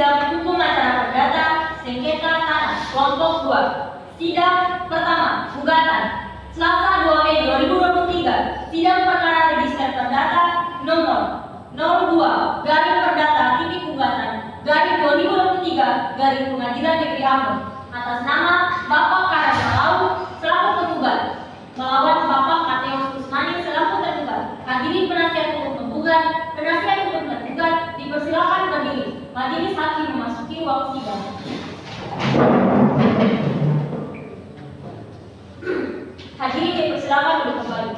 sidang hukum acara perdata sengketa tanah kelompok 2. Sidang pertama, gugatan. Selasa 2 Mei 2023, sidang perkara register perdata nomor 02 garing perdata titik gugatan garing 2023 garing Pengadilan Negeri Ambon atas nama Bapak Karan Malau selaku penggugat melawan Bapak Mateus Usmani selaku tergugat. Hadirin penasihat hukum penggugat, penasihat hukum tergugat dipersilakan berdiri. Majelis hakim memasuki ruang sidang. Hadirin dipersilakan duduk kembali.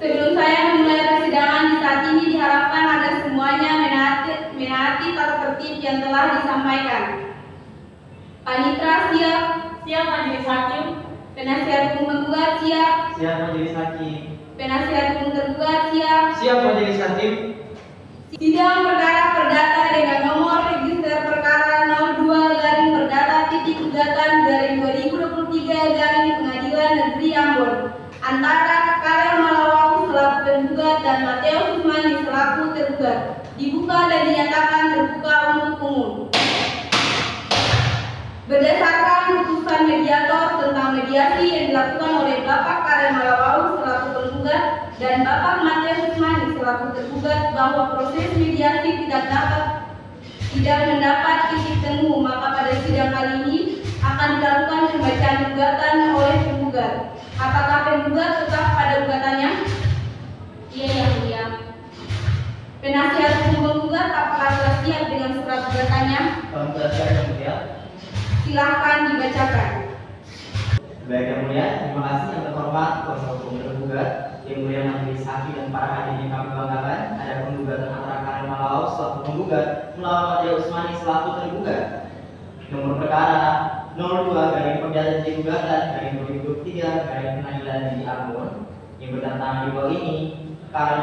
Sebelum saya memulai persidangan di saat ini diharapkan agar semuanya menaati tata tertib yang telah disampaikan. Panitra siap? Siap majelis hakim. Penasihat hukum penggugat siap? Siap majelis hakim. Penasihat hukum tergugat siap? Siap majelis hakim. Sidang perkara perdata dengan nomor register perkara 02 garing perdata titik gugatan garing 2023 garing Pengadilan Negeri Ambon antara Karan Malawau selaku penggugat dan Mateus Usmani selaku tergugat dibuka dan dinyatakan terbuka untuk umum. Berdasarkan putusan mediator tentang mediasi yang dilakukan oleh Bapak Karan Malawau selaku penggugat dan Bapak Mateus Usmani selaku tergugat bahwa proses mediasi tidak mendapat titik temu, maka pada sidang kali ini akan dilakukan pembacaan gugatan oleh penggugat. Apakah penggugat tetap pada gugatannya? Iya, yang mulia. Penasihat hukum penggugat apakah telah siap dengan surat gugatannya? Penasihat yang mulia. Silakan dibacakan. Baik yang mulia, terima kasih yang terhormat kuasa hukum tergugat, yang mulia majelis hakim dan para hadirin yang kami banggakan. Ada penggugatan antara Karan Malau selaku penggugat melawan Mateus Usmani selaku tergugat. Nomor perkara 02 garing perdata titik gugatan garing 2023 garing Pengadilan Negeri Ambon yang bertentangan di bawah ini. Karan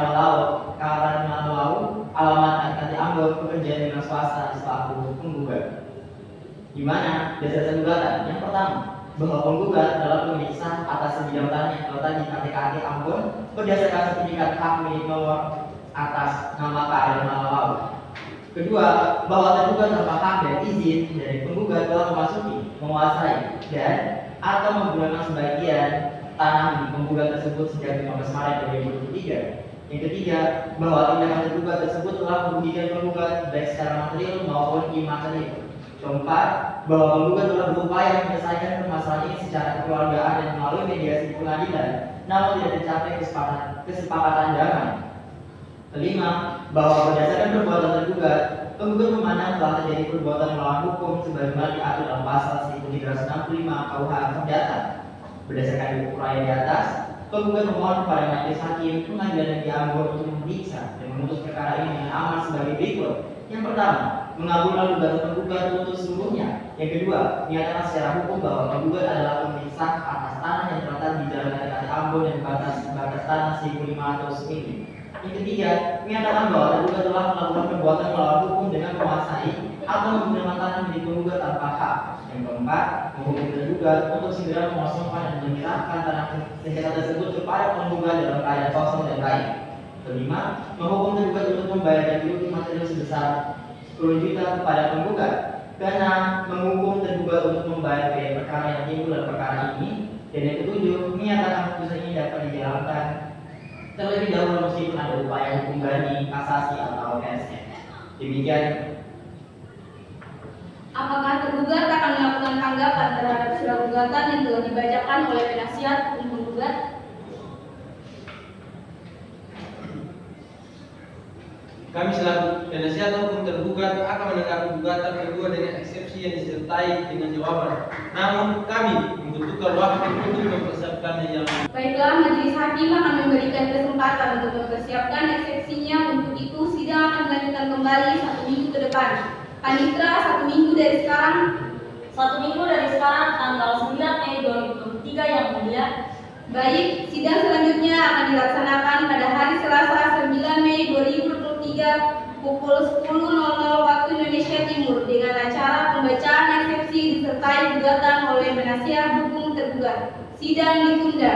Malau alamat NKT Ambon pekerjaan dengan swasta selaku penggugat. Di mana dasar gugatan yang pertama bahwa penggugat dalam pemeriksaan atas sebidang tanah terletak di KTKT Ambon berdasarkan sertifikat hak milik nomor atas nama Karan Malau. Kedua, bahwa tergugat tanpa hak dan izin dari penggugat telah memasuki, menguasai dan atau menggunakan sebagian tanah milik penggugat tersebut sejak 15 Maret 2023. Yang ketiga, bahwa tindakan tergugat tersebut telah merugikan penggugat baik secara material maupun imaterial. Keempat, bahwa penggugat telah berupaya menyelesaikan permasalahan ini secara kekeluargaan dan melalui mediasi pengadilan, namun tidak tercapai kesepakatan damai. Kelima, bahwa berdasarkan perbuatan tergugat, penggugat memandang telah terjadi perbuatan melawan hukum sebagaimana diatur dalam pasal 1365 KUH Perdata. Berdasarkan uraian di atas, penggugat memohon kepada majelis hakim Pengadilan Negeri Ambon untuk memeriksa dan memutus perkara ini dengan aman sebagai berikut. Yang pertama, mengabulkan gugatan penggugat untuk seluruhnya. Yang kedua, menyatakan secara hukum bahwa penggugat adalah pemilik atas tanah yang terletak di Jalan KTKT Ambon dan batas tanah 1.500 ini. Yang ketiga, menyatakan bahwa tergugat telah melakukan perbuatan melawan hukum dengan menguasai atau menggunakan tanah milik penggugat tanpa hak. Yang keempat, menghukum tergugat untuk segera mengosongkan dan menyerahkan tanah sengketa tersebut kepada penggugat dalam keadaan kosong dan baik. Kelima, menghukum tergugat untuk membayar ganti material sebesar 10 juta kepada penggugat. Keenam, menghukum tergugat untuk membayar biaya perkara yang timbul dalam perkara ini. Dan yang ketujuh, menyatakan putusan ini dapat dijalankan terlebih dahulu meskipun ada upaya hukum banding, kasasi atau PSN. Demikian. Apakah tergugat akan melakukan tanggapan terhadap surat gugatan yang telah dibacakan oleh penasihat hukum penggugat? Kami selaku penasihat hukum tergugat akan mendengar gugatan kedua dengan eksepsi yang disertai dengan jawaban. Namun kami membutuhkan waktu untuk mempersiapkannya yang Baiklah, majelis hakim akan memberikan kesempatan untuk mempersiapkan eksepsinya. Untuk itu, sidang akan dilanjutkan kembali 1 minggu ke depan. Panitra, 1 minggu dari sekarang. 1 minggu dari sekarang tanggal 9 Mei 2023 yang mulia. Baik, sidang selanjutnya akan dilaksanakan pada hari Selasa 9 Mei 2023 pukul 10.00 waktu Indonesia Timur dengan acara pembacaan eksepsi disertai gugatan oleh penasihat hukum tergugat. Sidang ditunda.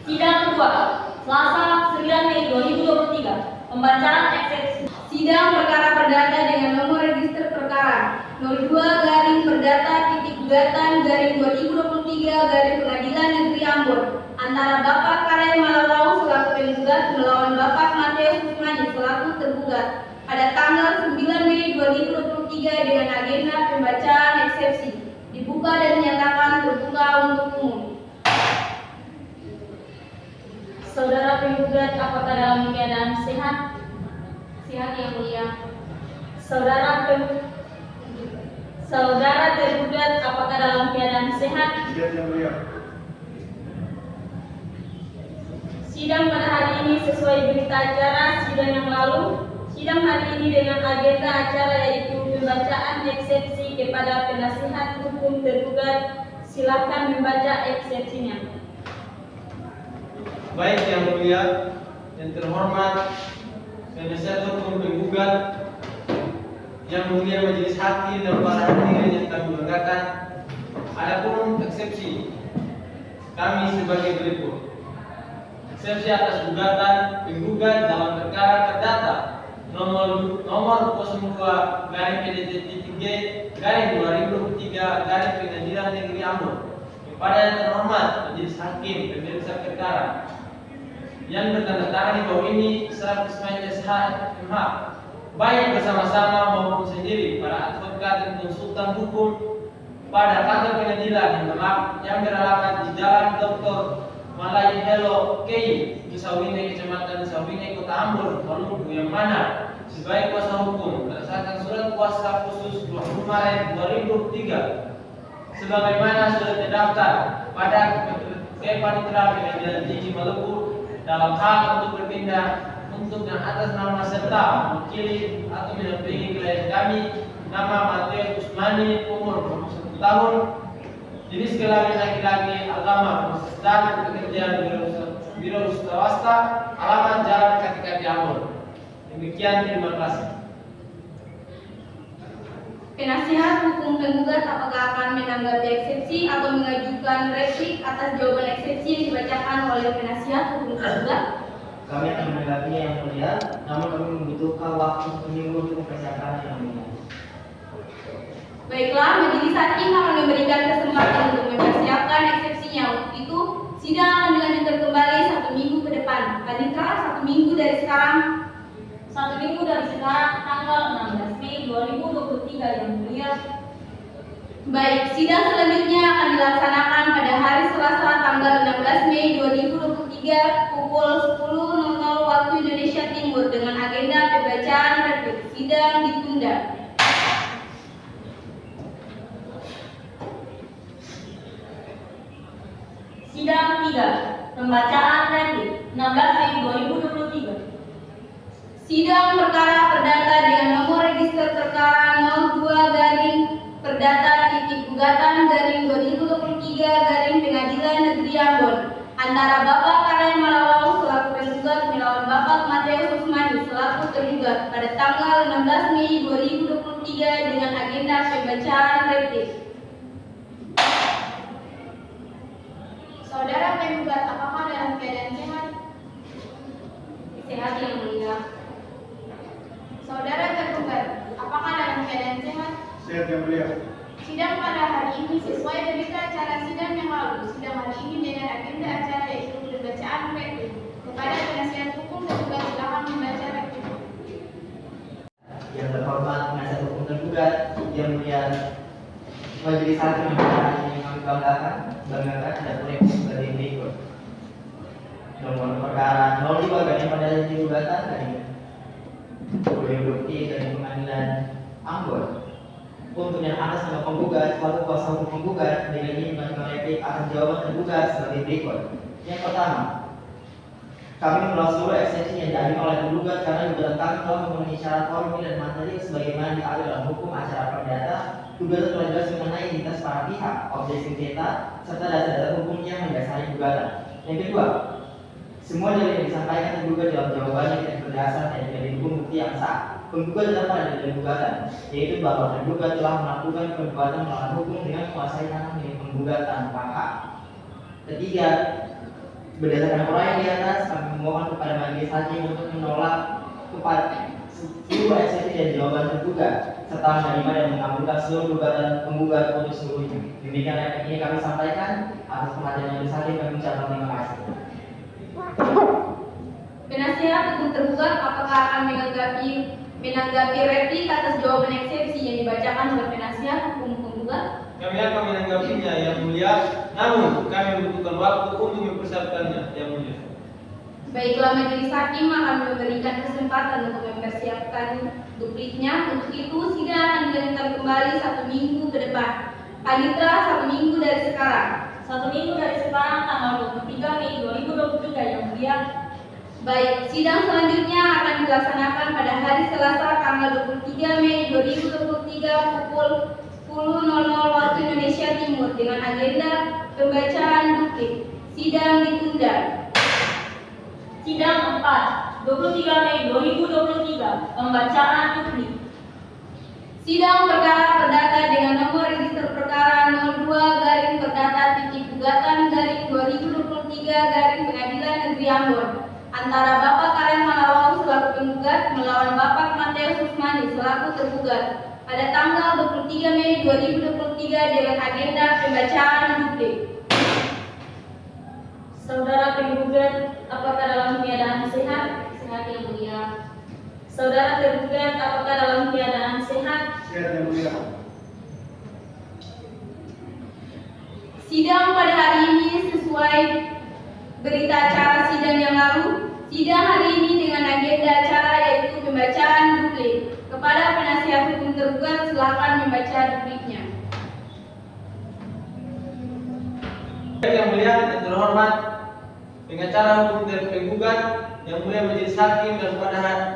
Sidang kedua, Selasa 9 Mei 2023. Pembacaan eksepsi. Sidang perkara perdata dengan nomor register perkara 02-Perdata-Gugatan-2023 Negeri Ambon antara Bapak Karel Malawau selaku penggugat melawan Bapak Mateus Usmani selaku tergugat pada tanggal 9 Mei 2023 dengan agenda pembacaan eksepsi dibuka dan dinyatakan terbuka untuk umum. Saudara penggugat, apakah dalam keadaan sehat? Sehat yang mulia. Saudara tergugat, apakah dalam keadaan sehat? Siap yang mulia. Sidang pada hari ini sesuai berita acara sidang yang lalu. Sidang hari ini dengan agenda acara yaitu pembacaan eksepsi kepada penasihat hukum tergugat. Silakan membaca eksepsinya. Baik yang mulia, yang terhormat penasihat hukum penggugat, yang mulia majelis hakim dan para hadirin yang kami banggakan. Adapun eksepsi kami sebagai berikut. Eksepsi atas gugatan penggugat dalam perkara perdata nomor 02-PDT-G/2023 Pengadilan Negeri Ambon kepada yang terhormat majelis hakim pemeriksa perkara yang bertanda tangan di bawah ini Serap Ismail SH MH, baik bersama-sama maupun sendiri para advokat dan konsultan hukum pada kantor pengadilan yang beralamat di Jalan Dr. Malai Helo Kei, Sawine, Kecamatan Sawine, Kota Ambon, Maluku, yang mana sebagai kuasa hukum berdasarkan surat kuasa khusus 20 Maret 2023 sebagaimana sudah terdaftar pada Kepanitera Pengadilan Tinggi Maluku dalam hal untuk berpindah untuk yang atas nama serta mewakili atau mendampingi klien kami nama Mateus Usmani, umur 21 tahun, jenis kelamin laki-laki, agama Protestan, pekerjaan biro swasta, alamat Jalan Kaki Ambon. Demikian, terima kasih. Penasihat hukum penggugat apakah akan menanggapi eksepsi atau mengajukan replik atas jawaban eksepsi yang dibacakan oleh penasihat hukum penggugat? Kami akan menanggapinya yang mulia, namun kami membutuhkan waktu seminggu untuk mempersiapkan yang mulia. Baiklah, majelis hakim akan memberikan kesempatan untuk mempersiapkan eksepsinya. Untuk itu, sidang akan dilanjutkan kembali 1 minggu ke depan. Panitra, 1 minggu dari sekarang. 1 minggu dari sekarang, tanggal 16 Mei 2023 yang mulia. Baik, sidang selanjutnya akan dilaksanakan pada hari Selasa tanggal 16 Mei 2023 pukul 10.00 waktu Indonesia Timur dengan agenda pembacaan replik. Sidang ditunda. Sidang 3, pembacaan replik 16 Mei 2023. Sidang perkara perdata dengan nomor register perkara 02-Gugatan-2023 Pengadilan Negeri Ambon antara Bapak Karel Malawau selaku penggugat melawan Bapak Mateus Usmani selaku tergugat pada tanggal 16 Mei 2023 dengan agenda pembacaan replik. Saudara penggugat, apakah dalam keadaan sehat? Sehat yang mulia. Saudara tergugat, apakah dalam keadaan sehat? Siap yang mulia. Sidang pada hari ini sesuai berita acara sidang yang lalu. Sidang hari ini dengan agenda acara yaitu pembacaan replik. Kepada penasihat hukum tergugat silakan membaca replik. Yang terhormat penasihat hukum tergugat, yang mulia majelis hakim yang kami banggakan ada proyek sebagai berikut. Nomor perkara 02 dari Pengadilan Gugatan dari 2023 dari Pengadilan Ambon. Untuk yang atas nama penggugat selaku kuasa hukum penggugat dengan ini mengajukan replik atas jawaban tergugat sebagai berikut. Yang pertama, kami menolak seluruh eksepsi yang diajukan oleh penggugat karena gugatan kami telah memenuhi syarat formil dan materi sebagaimana diatur dalam hukum acara perdata. Gugatan telah jelas mengenai identitas para pihak, objek sengketa, serta dasar-dasar hukum yang mendasari gugatan. Yang kedua, semua dalil yang disampaikan tergugat dalam jawabannya tidak berdasar dari hukum bukti yang sah. Penggugat tetap pada dalil gugatan, yaitu bahwa tergugat telah melakukan perbuatan melawan hukum dengan menguasai tanah milik penggugat tanpa hak. Ketiga, Berdasarkan uraian di atas, kami memohon kepada majelis hakim untuk menolak kepada seluruh eksepsi dan jawaban tergugat serta menerima dan mengabulkan seluruh gugatan penggugat untuk seluruhnya. Demikian yang ini kami sampaikan. Atas perhatian majelis hakim kami ucapkan terima kasih. Penasihat hukum tergugat apakah akan menanggapi replik atas jawaban eksepsi yang dibacakan oleh penasihat hukum penggugat? Kami akan menanggapinya yang mulia, namun kami membutuhkan waktu untuk mempersiapkannya yang mulia. Baiklah, majelis hakim akan memberikan kesempatan untuk mempersiapkan dupliknya. Untuk itu, sidang akan dilanjutkan kembali 1 minggu ke depan. Panitra 1 minggu dari sekarang. 1 minggu dari sekarang tanggal 23 Mei 2023 yang mulia. Baik, sidang selanjutnya akan dilaksanakan pada hari Selasa tanggal 23 Mei 2023 pukul 10.00 waktu Indonesia Timur dengan agenda pembacaan duplik. Sidang ditunda. Sidang 4, 23 Mei 2023, pembacaan duplik. Sidang perkara perdata dengan nomor register perkara 02-Perdata-Gugatan-2023 Pengadilan Negeri Ambon antara Bapak Karen Malawau selaku penggugat melawan Bapak Mateus Usmani selaku tergugat pada tanggal 23 Mei 2023 dengan agenda pembacaan duplik. Saudara penggugat, apakah dalam keadaan sehat? Sehat yang mulia. Saudara tergugat, apakah dalam keadaan sehat? Sehat yang mulia. Sidang pada hari ini sesuai berita acara sidang yang lalu. Sidang hari ini dengan agenda acara yaitu pembacaan duplik. Kepada penasihat hukum tergugat, silakan membaca dupliknya. Yang mulia dan terhormat, pengacara hukum dan penggugat yang mulia majelis hakim dan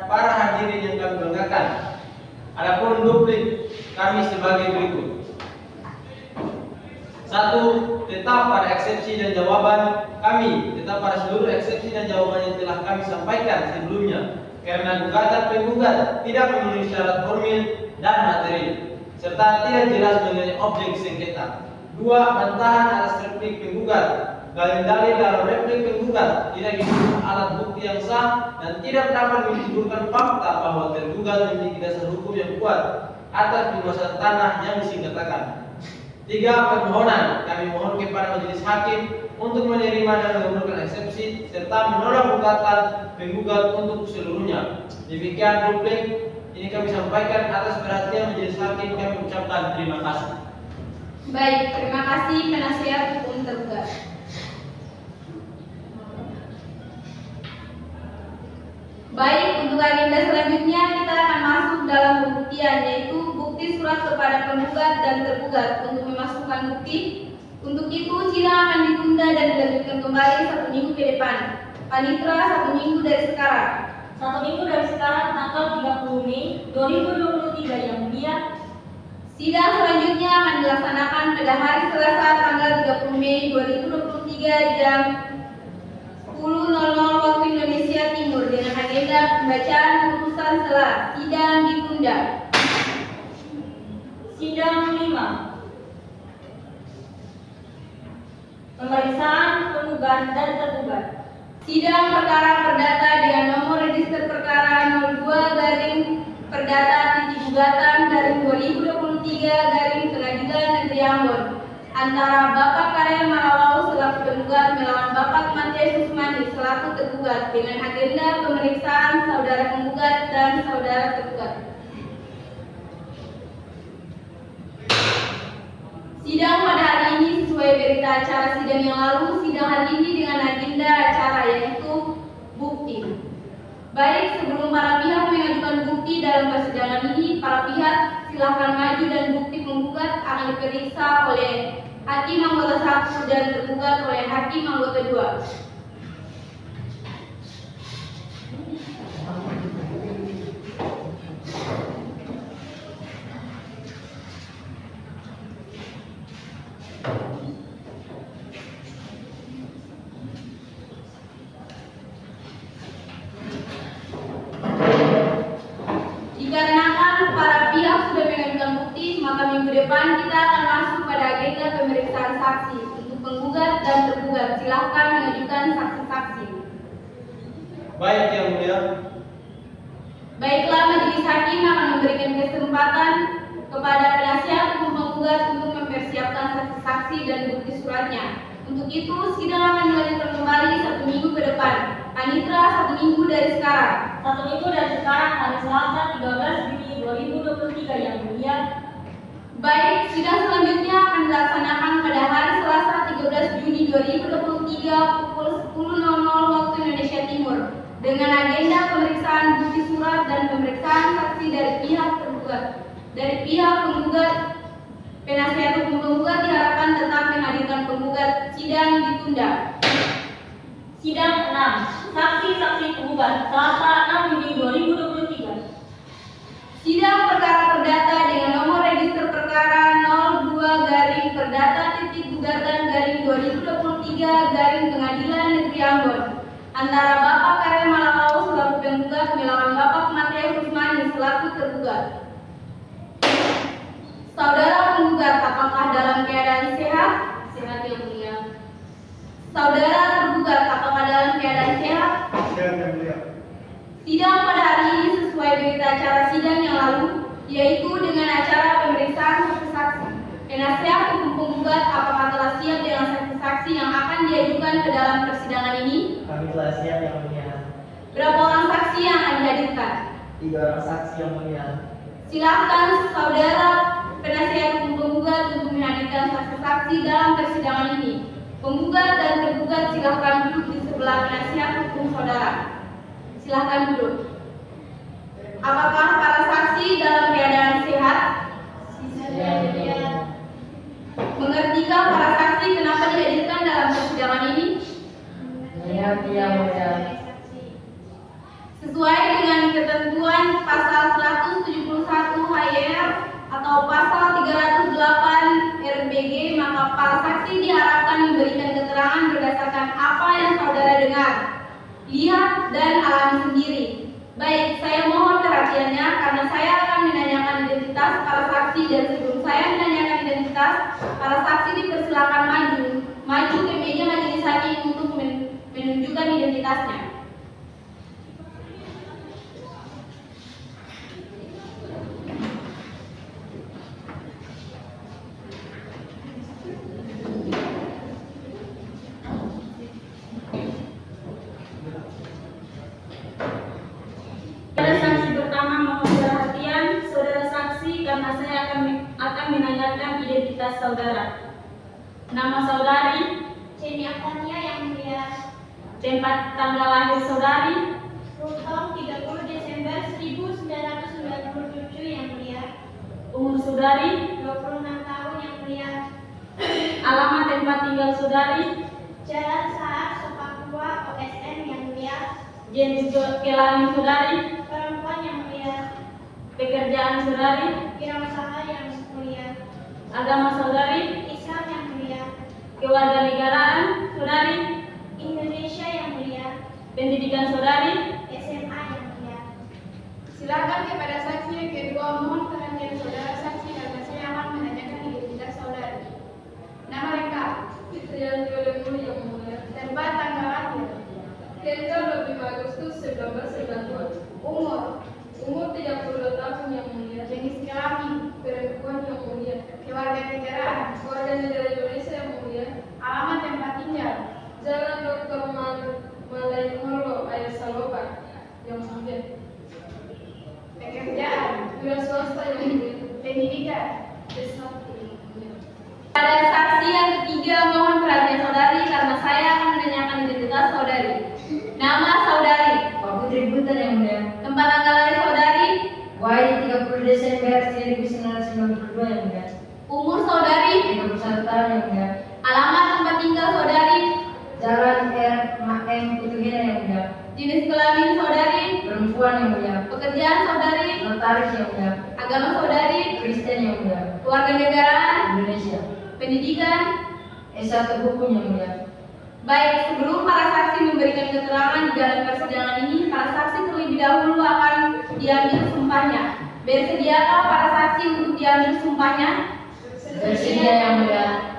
para hadirin yang kami banggakan. Adapun duplik kami sebagai berikut. 1. Tetap pada eksepsi dan jawaban kami, tetap pada seluruh eksepsi dan jawaban yang telah kami sampaikan sebelumnya, karena gugatan penggugat tidak memenuhi syarat formil dan materi, serta tidak jelas mengenai objek sengketa. 2. Bantahan atas replik penggugat. Dalil-dalil dalam replik penggugat tidak disebut alat bukti yang sah dan tidak dapat menunjukkan fakta bahwa tergugat memiliki dasar hukum yang kuat atas penguasaan tanah yang disengketakan. 3. Permohonan, kami mohon kepada majelis hakim untuk menerima dan mengabulkan eksepsi serta menolak gugatan penggugat untuk seluruhnya. Demikian duplik ini kami sampaikan. Atas perhatian majelis hakim kami ucapkan terima kasih. Baik, terima kasih penasihat hukum tergugat. Baik, untuk agenda selanjutnya kita akan masuk dalam pembuktian, yaitu bukti surat kepada penggugat dan tergugat untuk memasukkan bukti. Untuk itu sidang akan ditunda dan dilanjutkan kembali 1 minggu ke depan. Panitra 1 minggu dari sekarang. 1 minggu dari sekarang tanggal 30 Mei 2023 yang mulia. Sidang selanjutnya akan dilaksanakan pada hari Selasa tanggal 30 Mei 2023 jam 10.00 waktu Indonesia Timur dengan agenda pembacaan putusan selah. Sidang ditunda. Sidang 5, pemeriksaan penggugat dan tergugat. Sidang perkara perdata dengan nomor register perkara 02-Perdata-Gugatan-2023 Pengadilan Negeri Ambon antara Bapak Karen Malawau selaku penggugat melawan Bapak Mateus Usmani selaku tergugat dengan agenda pemeriksaan saudara penggugat dan saudara tergugat. Sidang pada hari ini sesuai berita acara sidang yang lalu. Sidang hari ini dengan agenda acara yaitu bukti. Baik, sebelum para pihak mengajukan bukti dalam persidangan ini, para pihak silakan maju dan bukti penggugat akan diperiksa oleh hakim anggota 1 dan tergugat oleh hakim anggota 2. Dikarenakan para pihak sudah mengajukan bukti, maka minggu depan kita akan masuk pada agenda pemeriksaan saksi. Untuk penggugat dan tergugat. Silahkan mengajukan saksi-saksi. Baik yang mulia. Baiklah, majelis hakim akan memberikan kesempatan kepada penasihat hukum penggugat untuk mempersiapkan saksi-saksi dan bukti suratnya. Untuk itu, sidang akan dilanjutkan kembali 1 minggu ke depan. Panitra 1 minggu dari sekarang. 1 minggu dari sekarang, hari Selasa 13 Juni 2023 yang mulia. Baik, sidang selanjutnya akan dilaksanakan pada hari Selasa 13 Juni 2023 pukul 10.00 waktu Indonesia Timur dengan agenda pemeriksaan bukti surat dan pemeriksaan saksi dari pihak tergugat. Dari pihak penggugat, penasihat hukum penggugat diharapkan tetap menghadirkan penggugat. Sidang ditunda. Sidang 6. Saksi-saksi penggugat Selasa 6 Juni 2023. Sidang perkara perdata dengan nomor register perkara 02-Perdata-Gugatan-2023 Pengadilan Negeri Ambon antara Bapak Karel Malawau selaku penggugat melawan Bapak Matius Usmani selaku tergugat. Saudara penggugat, apakah dalam keadaan sehat? Sehat yang mulia. Saudara tergugat, apakah dalam keadaan sehat? Sehat yang mulia. Sidang pada hari ini sesuai berita acara sidang yang lalu, yaitu dengan acara pemeriksaan saksi-saksi. Penasihat hukum penggugat apakah telah siap dengan saksi-saksi yang akan diajukan ke dalam persidangan ini? Kami telah siap yang mulia. Berapa orang saksi yang akan dihadirkan? 3 orang saksi yang mulia. Silakan saudara penasihat hukum penggugat untuk menghadirkan saksi-saksi dalam persidangan ini. Penggugat dan tergugat silakan duduk di sebelah penasihat hukum saudara. Silakan duduk. Apakah para saksi dalam keadaan sehat? Mengertikah para saksi kenapa dihadirkan dalam persidangan ini? Sesuai dengan ketentuan pasal 171 HYR atau pasal 308 RBG, maka para saksi diharapkan memberikan keterangan berdasarkan apa yang saudara dengar, lihat, dan alami sendiri. Baik, saya mohon perhatiannya karena saya akan menanyakan identitas para saksi dan sebelum saya menanyakan identitas, para saksi dipersilakan maju ke meja majelis hakim untuk menunjukkan identitasnya. Saudara saksi pertama mohon perhatian, saudara saksi, karena saya akan menanyakan identitas saudara. Nama saudari, Jenny Afania yang mulia. tempat tanggal lahir saudari, Rutong 30 Desember 1997 yang mulia. umur saudari, 26 tahun yang mulia. alamat tempat tinggal saudari, Jalan Saat Sopakua OSN yang mulia. jenis kelamin saudari, Perempuan yang mulia. pekerjaan saudari, Wirausaha yang mulia. agama saudari, Islam yang mulia. kewarganegaraan saudari, Indonesia yang mulia. pendidikan saudari. SMA yang mulia. Silakan kepada saksi yang kedua, mohon perhatian saudara saksi karena saya akan menanyakan identitas saudara. Nama lengkap, Fitrian Yolemu yang mulia. Tempat tanggal lahir, tanggal 25 Agustus 1992. Umur 32 tahun yang mulia. Jenis kelamin, perempuan yang mulia. Kewarganegaraan, warga negara Indonesia yang mulia. Alamat tempat tinggal, Jalan Dr. Malaiholo Ayasaloba yang mulia. Pekerjaan, wira swasta yang mulia. Pendidikan, S1 yang mulia. Pada saksi yang ketiga, mohon perhatian saudari karena saya akan menanyakan identitas saudari. Nama saudari, Pak Putri Butan yang mulia. tempat tanggal lahir saudari, Wahid 30 Desember 1992 yang mulia. umur saudari, 31 tahun yang mulia. alamat tempat tinggal saudari, Jalan M. Putuhina yang mulia. jenis kelamin saudari, Perempuan yang mulia. pekerjaan saudari, Notaris yang mulia. agama saudari, Kristen yang mulia. kewarganegaraan, Indonesia. pendidikan. S1 Hukum yang mulia. Baik, sebelum para saksi memberikan keterangan di dalam persidangan ini, para saksi terlebih dahulu akan diambil sumpahnya. Bersediakah para saksi untuk diambil sumpahnya? Bersedia yang mulia.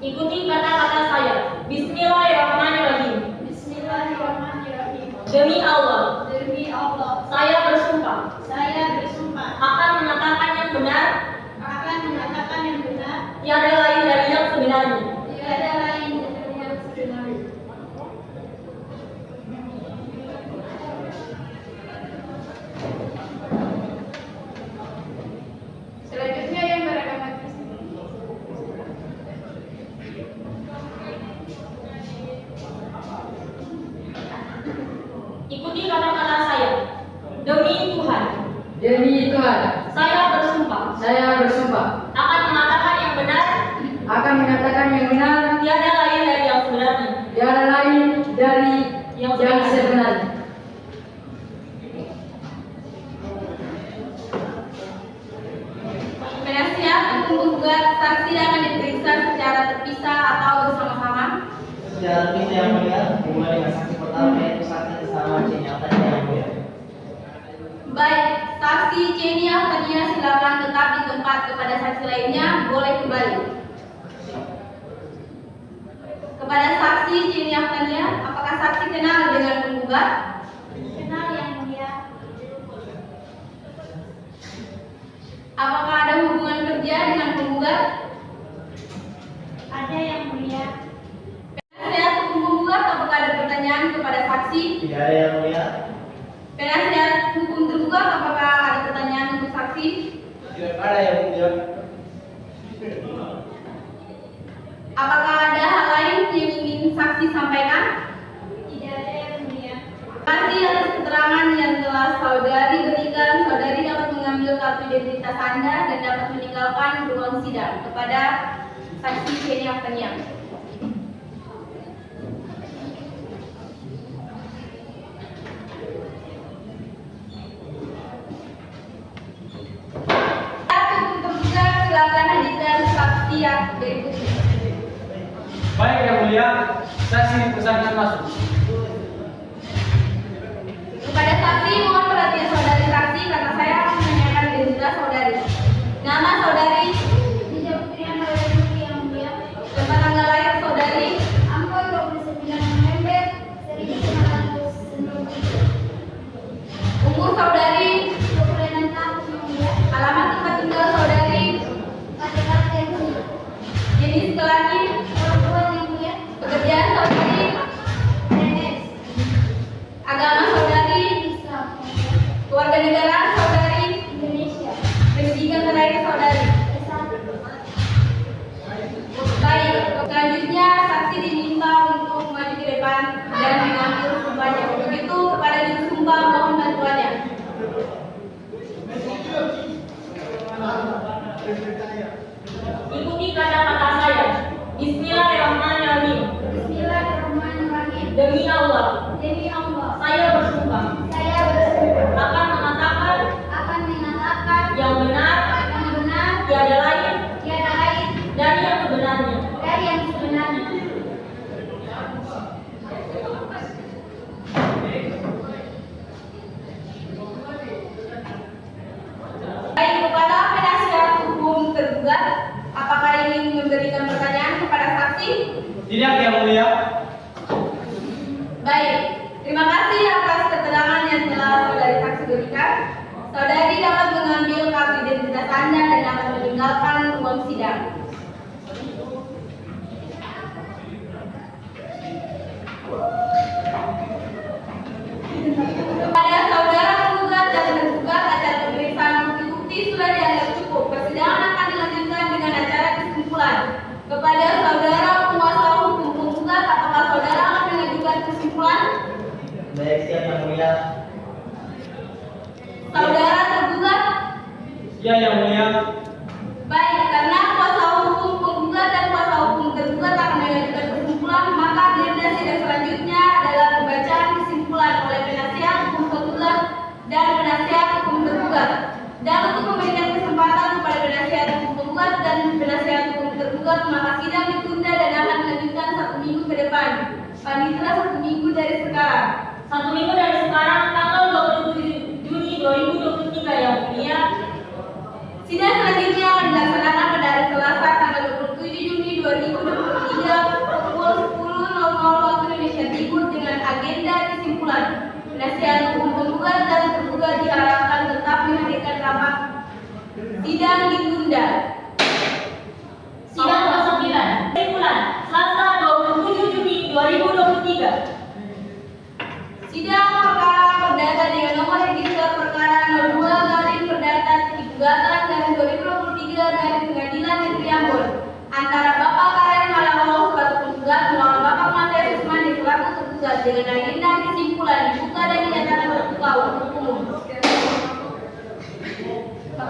Ikuti kata-kata saya. Bismillahirrahmanirrahim. Bismillahirrahmanirrahim. Demi Allah, Demi Allah, saya bersumpah saya bersumpah akan mengatakan yang benar, akan mengatakan yang benar, tiada lain dari yang sebenarnya. tiada lain dari yang sebenarnya. Selanjutnya yang beragama Kristen. Ikuti kata-kata saya. Demi Tuhan, Demi Tuhan, saya bersumpah saya bersumpah akan mengatakan yang benar, akan mengatakan yang benar, tiada lain dari yang sebenarnya. tiada lain dari yang sebenarnya. Penasihat hukum penggugat, saksi akan diperiksa secara terpisah atau bersama-sama. Secara terpisah yang mulia, dimulai dengan saksi pertama yaitu saksi bersama Ceni Altania yang mulia. Baik, saksi Ceni Altania silakan tetap di tempat. Kepada saksi lainnya boleh kembali. Kepada saksi Ceni Altania, apakah saksi kenal dengan penggugat? Kenal yang mulia. Apakah ada hubungan kerja dengan penggugat? Ada yang mulia. Penasihat hukum penggugat, apakah ada pertanyaan kepada saksi? Tidak ada yang mulia. Penasihat hukum tergugat, apakah ada pertanyaan untuk saksi? Tidak ada yang mulia. Apakah ada hal lain yang ingin saksi sampaikan? Tidak ada yang mulia. Terima kasih atas keterangan yang telah saudari berikan. Saudari dapat mengambil kartu identitas Anda dan dapat meninggalkan ruang sidang. Kepada saksi Ceni Altania. Hukum tergugat, silakan hadirkan saksi yang berikutnya. Baik yang mulia, saksi dipersilakan masuk. Kepada saksi, mohon perhatian saudari saksi karena saya akan menanyakan identitas saudari. Nama saudari, Tidak Putrian Haryani yang mulia. tempat tanggal lahir saudari, Angka 29 November 1990. umur saudari, 26 tahun yang mulia. alamat tempat tinggal saudari, Pada yang mulia. jenis kelamin, Perempuan yang mulia. pekerjaan saudari, PNS. agama saudari, Islam. keluarga negara saudari, Indonesia. pendidikan terakhir saudari. S1. Baik, selanjutnya saksi diminta untuk maju ke depan dan mengambil sumpahnya. Begitu kepada juru sumpah mohon bantuannya. Ikuti kata-kata saya. Bismillahirrahmanirrahim. Bismillahirrahmanirrahim. Demi Allah, Demi Allah, saya bersumpah saya bersumpah akan mengatakan akan mengatakan yang benar, yang benar, tiada lain tiada lain dari yang sebenarnya. dari yang sebenarnya. Baik, kepada penasihat hukum tergugat, apakah ingin memberikan pertanyaan kepada saksi? Tidak yang mulia. Baik, terima kasih atas keterangan yang telah saudari saksi berikan. Saudari dapat mengambil kartu identitas Anda dan dapat meninggalkan ruang sidang. Kepada saudara penggugat dan tergugat, acara pemeriksaan bukti-bukti sudah dianggap cukup. Persidangan akan dilanjutkan dengan acara kesimpulan. Kepada saudara kuasa hukum penggugat, apakah saudara akan mengajukan kesimpulan? Baik, siap yang mulia. Saudara tergugat, Ya yang mulia. baik, karena kuasa hukum penggugat dan kuasa hukum tergugat akan mengajukan kesimpulan, maka agenda sidang selanjutnya adalah pembacaan kesimpulan oleh penasihat hukum penggugat dan penasihat hukum tergugat. Dan untuk memberikan kesempatan kepada penasihat hukum penggugat dan penasihat hukum tergugat, maka sidang ditunda dan akan dilanjutkan 1 minggu ke depan. Panitera 1 minggu dari sekarang. 1 minggu dari sekarang, tanggal 27 Juni 2023 yang mulia. Sidang selanjutnya akan dilaksanakan pada hari Selasa tanggal 27 Juni 2023. Penasihat hukum penggugat dan tergugat diharapkan tetap menghadirkan rapat sidang ditunda. Sidang ke-9. Kesimpulan Selasa 27 Juni 2023. Sidang perkara perdata dengan nomor register perkara 02 garing perdata titik gugatan garing 2023 dari Pengadilan Negeri Ambon antara Bapak Karen Malawau selaku penggugat melawan Bapak Matius Usmani selaku tergugat dengan agenda kesimpulan dibuka dan dinyatakan terbuka untuk umum.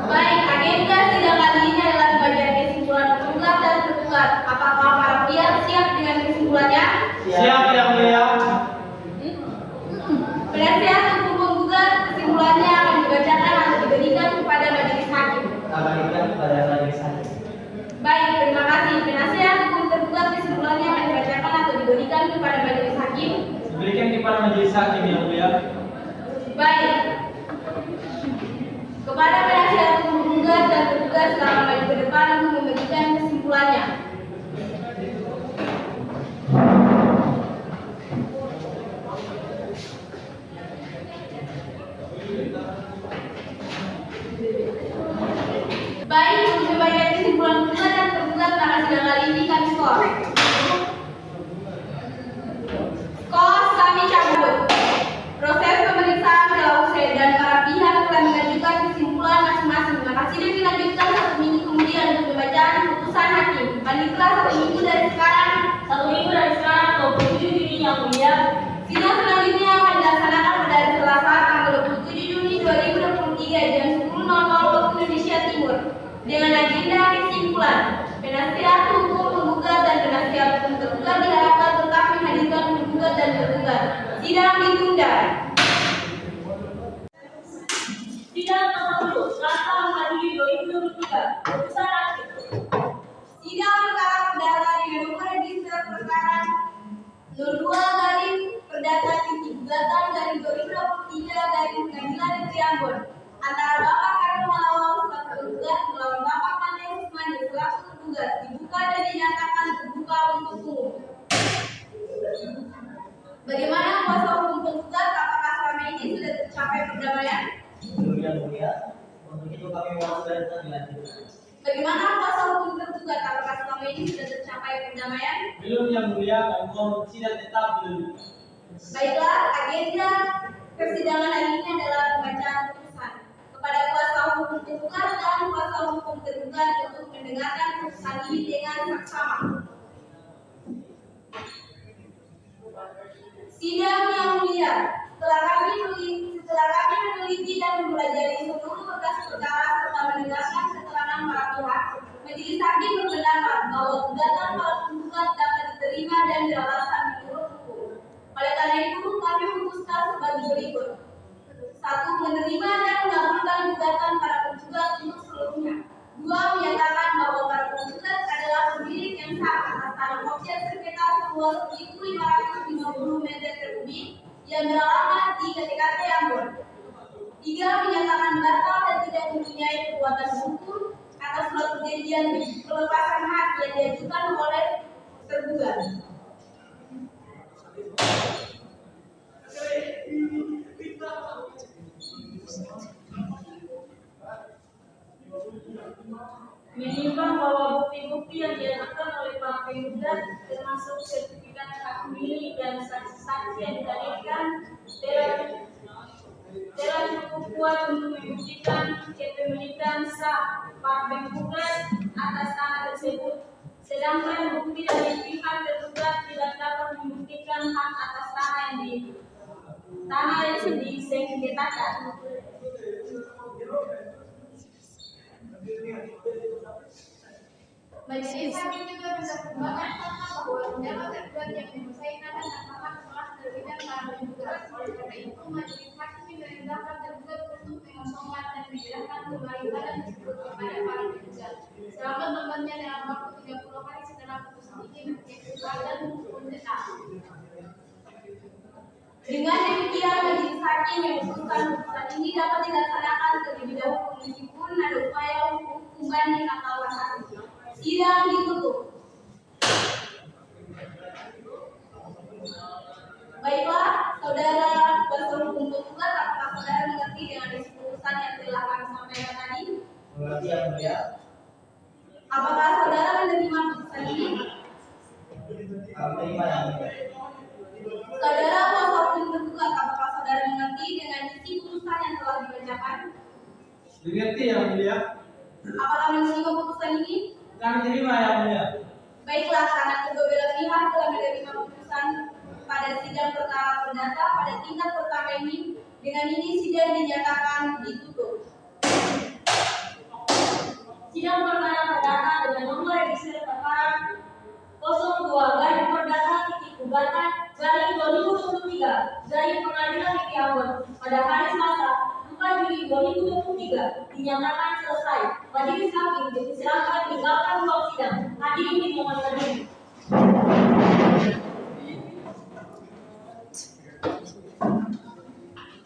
Baik, agenda sidang kali ini adalah bagian kesimpulan penggugat dan tergugat. Apakah para pihak siap dengan kesimpulannya? Siap Yang Mulia. Penasihat hukum penggugat kesimpulannya akan dibacakan atau diberikan kepada majelis hakim. Akan diberikan kepada majelis hakim. Baik, terima kasih. Penasihat hukum tergugat kesimpulannya akan dibacakan atau diberikan kepada majelis hakim. Diberikan kepada majelis hakim Yang Mulia. Baik. Kepada penasihat hukum penggugat dan tergugat silakan maju ke depan untuk memberikan kesimpulannya. Baik, untuk membagikan kesimpulan penggugat dan tergugat pada sidang kali ini kami skor. Skor kami cabut. Proses pemeriksaan telah usai dan para pihak telah mengajukan kesimpulan masing-masing. Maka sidang dilanjutkan 1 minggu kemudian untuk pembacaan putusan hakim. Panitera 1 minggu dari sekarang. 1 minggu dari sekarang 27 Juni Yang Mulia. Sidang selanjutnya akan dilaksanakan pada hari Selasa tanggal 27 Juni 2023 jam 10.00 waktu Indonesia Timur dengan agenda kesimpulan. Penasihat hukum penggugat dan penasihat hukum tergugat diharapkan tetap menghadirkan penggugat dan tergugat. Sidang ditunda. Sidang ke-10 Selasa 4 Juli 2023. Putusan hakim. Sidang perkara perdata dengan nomor register perkara 02 garing perdata titik gugatan garing 2023 garing Pengadilan Negeri Ambon antara Bapak Karen Malawau selaku tergugat melawan Bapak Matius Usmani selaku tergugat dibuka dan dinyatakan terbuka untuk umum. Bagaimana kuasa hukum penggugat? Apakah selama ini sudah tercapai perdamaian? Belum Yang Mulia. Untuk itu kami mohon dan dilanjutkan. Bagaimana kuasa hukum tergugat? Apakah selama ini sudah tercapai perdamaian? Belum Yang Mulia, kami mohon sidang tetap dilanjutkan. Baiklah, agenda persidangan hari ini adalah pembacaan putusan kepada kuasa hukum penggugat dan kuasa hukum tergugat untuk mendengarkan putusan ini dengan saksama. Sidang Yang Mulia, setelah kami meneliti dan mempelajari seluruh berkas perkara serta mendengarkan keterangan para pihak, majelis hakim berpendapat bahwa gugatan para penggugat dapat diterima dan beralasan menurut hukum. Oleh karena itu, kami memutuskan sebagai berikut: 1. Menerima dan mengabulkan gugatan para penggugat untuk seluruhnya. 2. Menyatakan bahwa para penggugat adalah pemilik yang sah atas tanah objek sengketa seluas 1.550 meter kubik yang beralamat di KTKT Ambon. 3. Menyatakan batal dan tidak mempunyai kekuatan hukum atas surat perjanjian pelepasan hak yang diajukan oleh tergugat. Menimbang bahwa bukti-bukti yang diajukan oleh para penggugat termasuk sertifikat hak milik dan saksi-saksi yang dihadirkan telah cukup kuat untuk membuktikan kepemilikan sah para penggugat atas tanah tersebut. Sedangkan bukti dari pihak tergugat tidak dapat membuktikan hak atas tanah yang disengketakan. Majelis hakim juga berpendapat bahwa terdakwa tergugat yang menguasai tanah dan hak telah terbitkan para penggugat. Oleh karena itu, majelis hakim memerintahkan tergugat untuk mengosongkan dan menyerahkan kembali badan tersebut kepada para penggugat selama lambatnya dalam waktu 30 hari setelah putusan ini menjadi dan hukum tetap. Dengan demikian, majelis hakim memutuskan putusan ini dapat dilaksanakan terlebih dahulu meskipun ada upaya hukum banding atau kasasi. Sidang ditutup. Baiklah, saudara kuasa hukum Mengerti yang mulia? Apakah saudara menerima putusan ini? Kami terima yang mulia. Saudara kuasa hukum tergugat, apakah saudara mengerti dengan isi putusan yang telah dibacakan? Mengerti yang mulia? Apakah menerima putusan ini? Kami terima yang mulia. Baiklah, karena kedua belah pihak telah menerima putusan pada sidang perkara perdata pada tingkat pertama ini, dengan ini sidang dinyatakan ditutup. Sidang perkara perdata dengan nomor register perkara 02 garing perdata titik gugatan garing 2023 dari Pengadilan Negeri Ambon pada hari Selasa 4 Juli 2023 dinyatakan selesai. Majelis hakim dipersilakan meninggalkan ruang sidang. Hadirin dimohon berdiri.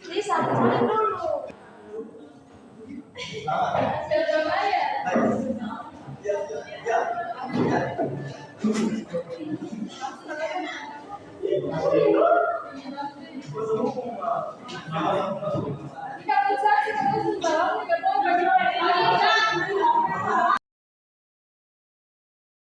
Lisa,